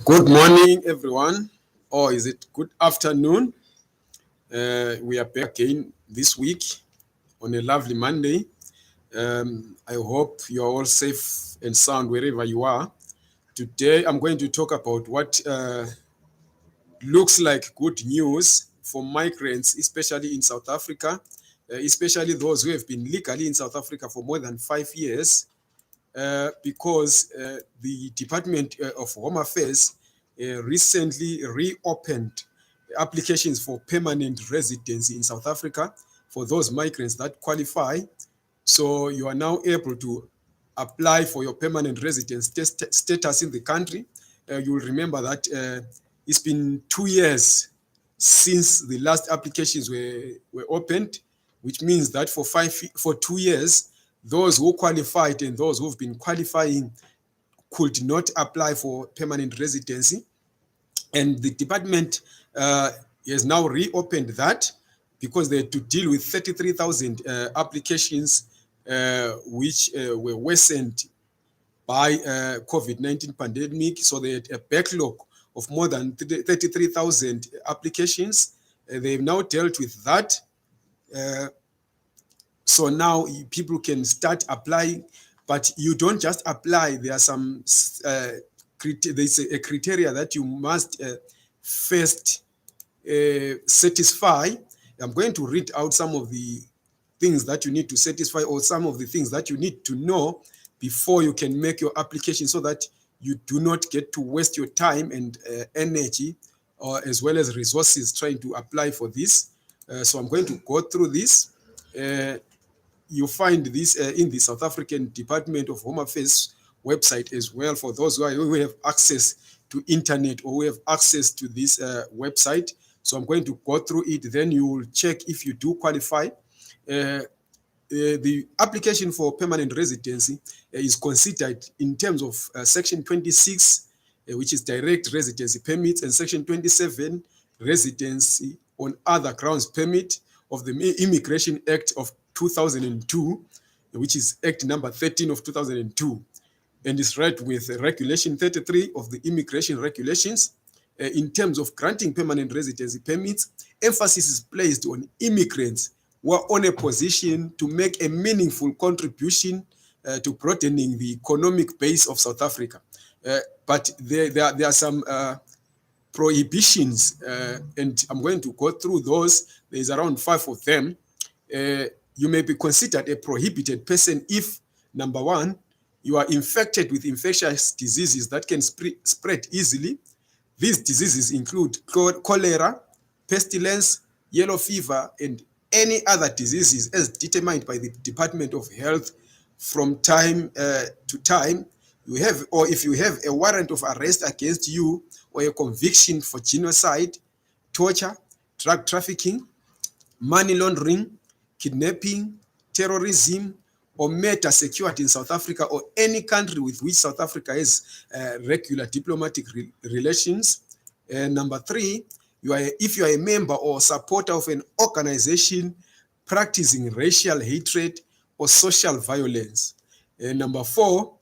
Good morning, everyone, or is it good afternoon? We are back again this week on a lovely Monday. I hope you are all safe and sound wherever you are. Today, I'm going to talk about what looks like good news for migrants, especially in South Africa, especially those who have been legally in South Africa for more than 5 years. Because the Department of Home Affairs recently reopened applications for permanent residency in South Africa for those migrants that qualify. So you are now able to apply for your permanent residence status in the country. You will remember that it's been 2 years since the last applications were opened, which means that for 2 years, those who qualified and those who've been qualifying could not apply for permanent residency. And the department has now reopened that because they had to deal with 33,000 applications which were worsened by COVID-19 pandemic. So they had a backlog of more than 33,000 applications. They've now dealt with that. So now people can start applying, but you don't just apply. There are some there's a criteria that you must first satisfy. I'm going to read out some of the things that you need to satisfy, or some of the things that you need to know before you can make your application, so that you do not get to waste your time and energy, or as well as resources trying to apply for this. So I'm going to go through this. You find this in the South African Department of Home Affairs website as well, for those who have access to internet or who have access to this website. So I'm going to go through it, then you will check if you do qualify. The application for permanent residency is considered in terms of Section 26, which is direct residency permits, and Section 27, residency on other grounds permit of the Immigration Act of 2002, which is Act number 13 of 2002, and is read with Regulation 33 of the Immigration Regulations. In terms of granting permanent residency permits, emphasis is placed on immigrants who are on a position to make a meaningful contribution to broadening the economic base of South Africa. But there are some prohibitions, and I'm going to go through those. There's around 5 of them. You may be considered a prohibited person if, number one, you are infected with infectious diseases that can spread easily. These diseases include cholera, pestilence, yellow fever, and any other diseases as determined by the Department of Health from time to time. You have, or if you have a warrant of arrest against you, or a conviction for genocide, torture, drug trafficking, money laundering, kidnapping, terrorism, or murder secured in South Africa or any country with which South Africa has regular diplomatic relations. Number three, if you are a member or supporter of an organization practicing racial hatred or social violence. Number four,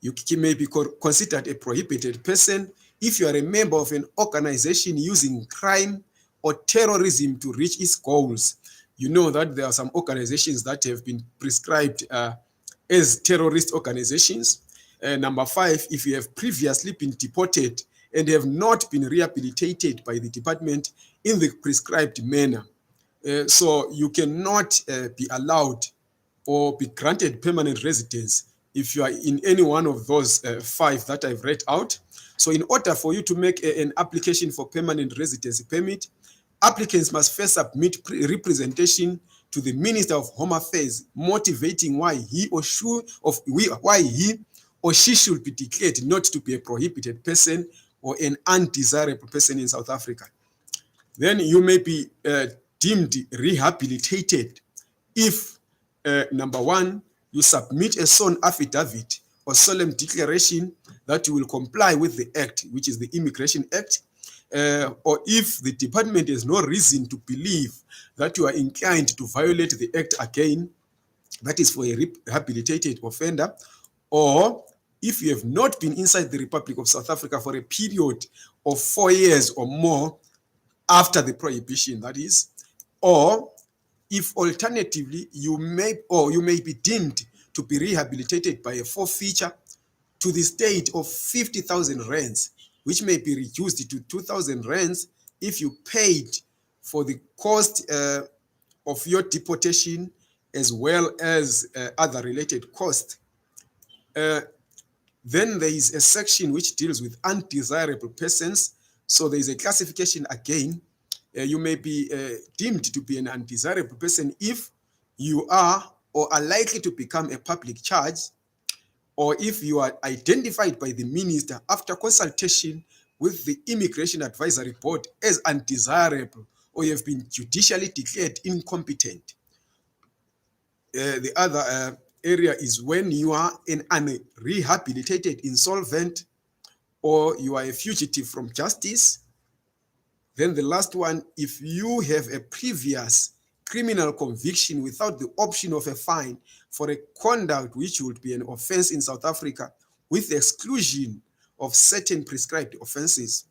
you may be considered a prohibited person if you are a member of an organization using crime or terrorism to reach its goals. You know that there are some organizations that have been prescribed as terrorist organizations. Number five, if you have previously been deported and have not been rehabilitated by the department in the prescribed manner. So you cannot be allowed or be granted permanent residence if you are in any one of those 5 that I've read out. So in order for you to make an application for permanent residency permit, applicants must first submit representation to the Minister of Home Affairs motivating why he or she should be declared not to be a prohibited person or an undesirable person in South Africa. Then you may be deemed rehabilitated if, number one, you submit a sworn affidavit or solemn declaration that you will comply with the Act, which is the Immigration Act, or if the department has no reason to believe that you are inclined to violate the Act again, that is for a rehabilitated offender, or if you have not been inside the Republic of South Africa for a period of 4 years or more after the prohibition, that is, or if alternatively you may be deemed to be rehabilitated by a forfeiture to the state of 50,000 rands, which may be reduced to 2,000 rands if you paid for the cost of your deportation as well as other related costs. Then there is a section which deals with undesirable persons. So there is a classification again. You may be deemed to be an undesirable person if you are or are likely to become a public charge, or if you are identified by the minister after consultation with the Immigration Advisory Board as undesirable, or you have been judicially declared incompetent. The other area is when you are an unrehabilitated insolvent, or you are a fugitive from justice. Then the last one, if you have a previous criminal conviction without the option of a fine for a conduct which would be an offense in South Africa with the exclusion of certain prescribed offenses.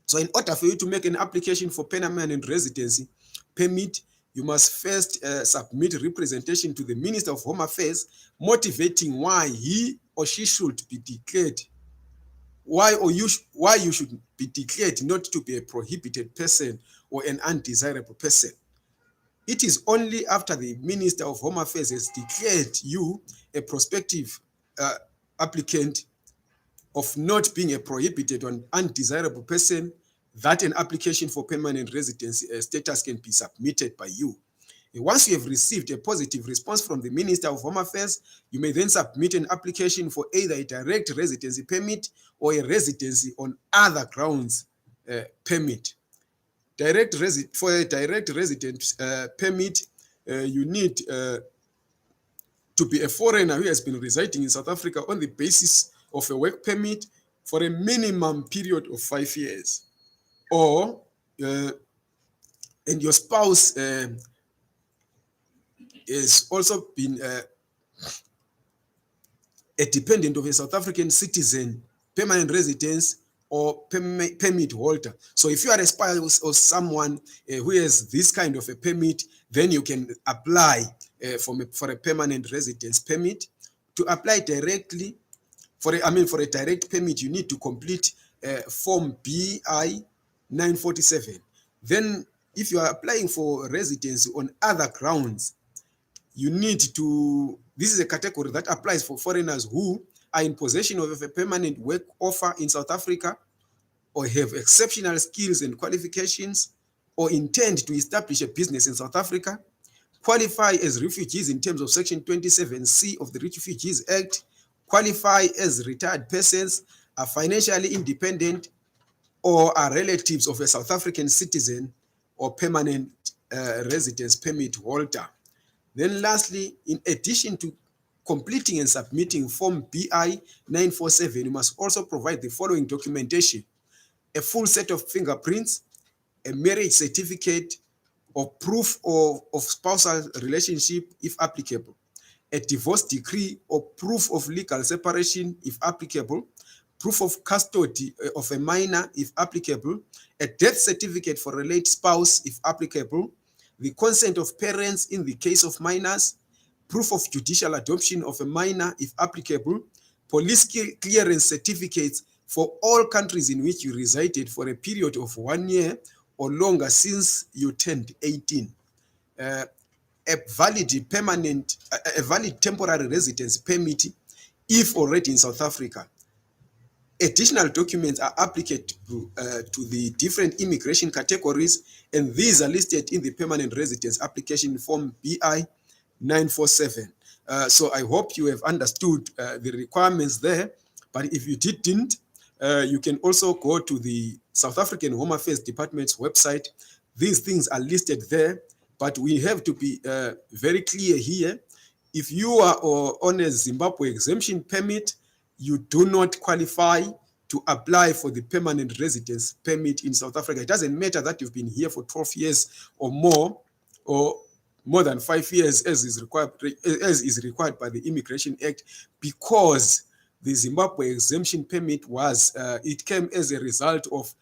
So in order for you to make an application for permanent residency permit, you must first submit representation to the Minister of Home Affairs motivating why he or she should be declared, why you should be declared not to be a prohibited person or an undesirable person. It is only after the Minister of Home Affairs has declared you a prospective applicant of not being a prohibited or undesirable person that an application for permanent residency status can be submitted by you. Once you have received a positive response from the Minister of Home Affairs, you may then submit an application for either a direct residency permit or a residency on other grounds permit. For a direct resident permit, you need to be a foreigner who has been residing in South Africa on the basis of a work permit for a minimum period of 5 years, or and your spouse has also been a dependent of a South African citizen, permanent residence, or permit holder. So if you are a spouse of someone who has this kind of a permit, then you can apply for a permanent residence permit. To apply directly for a direct permit, you need to complete Form BI 947. Then if you are applying for residency on other grounds, you need to, this is a category that applies for foreigners who are in possession of a permanent work offer in South Africa, or have exceptional skills and qualifications, or intend to establish a business in South Africa, qualify as refugees in terms of Section 27C of the Refugees Act, qualify as retired persons, are financially independent, or are relatives of a South African citizen or permanent residence permit holder. Then lastly, in addition to completing and submitting Form BI 947, you must also provide the following documentation: a full set of fingerprints, a marriage certificate or proof of spousal relationship if applicable, a divorce decree or proof of legal separation if applicable, proof of custody of a minor if applicable, a death certificate for a late spouse if applicable, the consent of parents in the case of minors, proof of judicial adoption of a minor if applicable, police clearance certificates for all countries in which you resided for a period of 1 year or longer since you turned 18, a valid temporary residence permit if already in South Africa. Additional documents are applicable to the different immigration categories, and these are listed in the permanent residence application form BI 947. So I hope you have understood the requirements there, but if you didn't, you can also go to the South African Home Affairs Department's website. These things are listed there, but we have to be very clear here. If you are on a Zimbabwe exemption permit, you do not qualify to apply for the permanent residence permit in South Africa. It doesn't matter that you've been here for 12 years or more than 5 years as is required by the Immigration Act, because the Zimbabwe exemption permit was, it came as a result of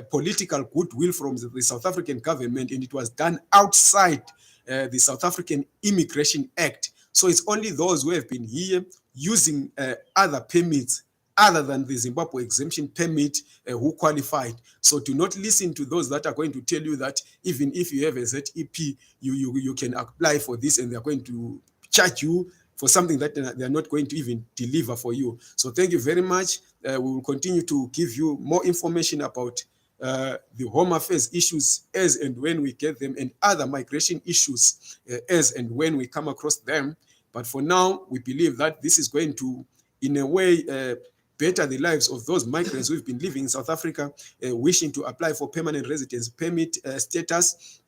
political goodwill from the South African government, and it was done outside the South African Immigration Act. So it's only those who have been here using other permits other than the Zimbabwe exemption permit who qualified. So do not listen to those that are going to tell you that even if you have a ZEP, you can apply for this and they're going to charge you for something that they're not going to even deliver for you. So thank you very much. We will continue to give you more information about the Home Affairs issues as and when we get them, and other migration issues as and when we come across them. But for now, we believe that this is going to, in a way, better the lives of those migrants who've been living in South Africa, wishing to apply for permanent residence permit status.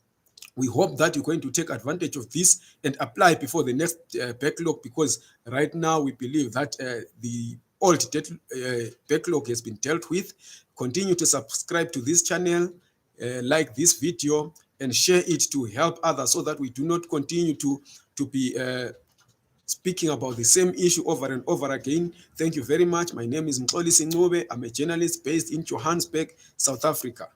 We hope that you're going to take advantage of this and apply before the next backlog, because right now we believe that the old backlog has been dealt with. Continue to subscribe to this channel, like this video, and share it to help others so that we do not continue to be speaking about the same issue over and over again. Thank you very much. My name is Mxolisi Ncube. I'm a journalist based in Johannesburg, South Africa.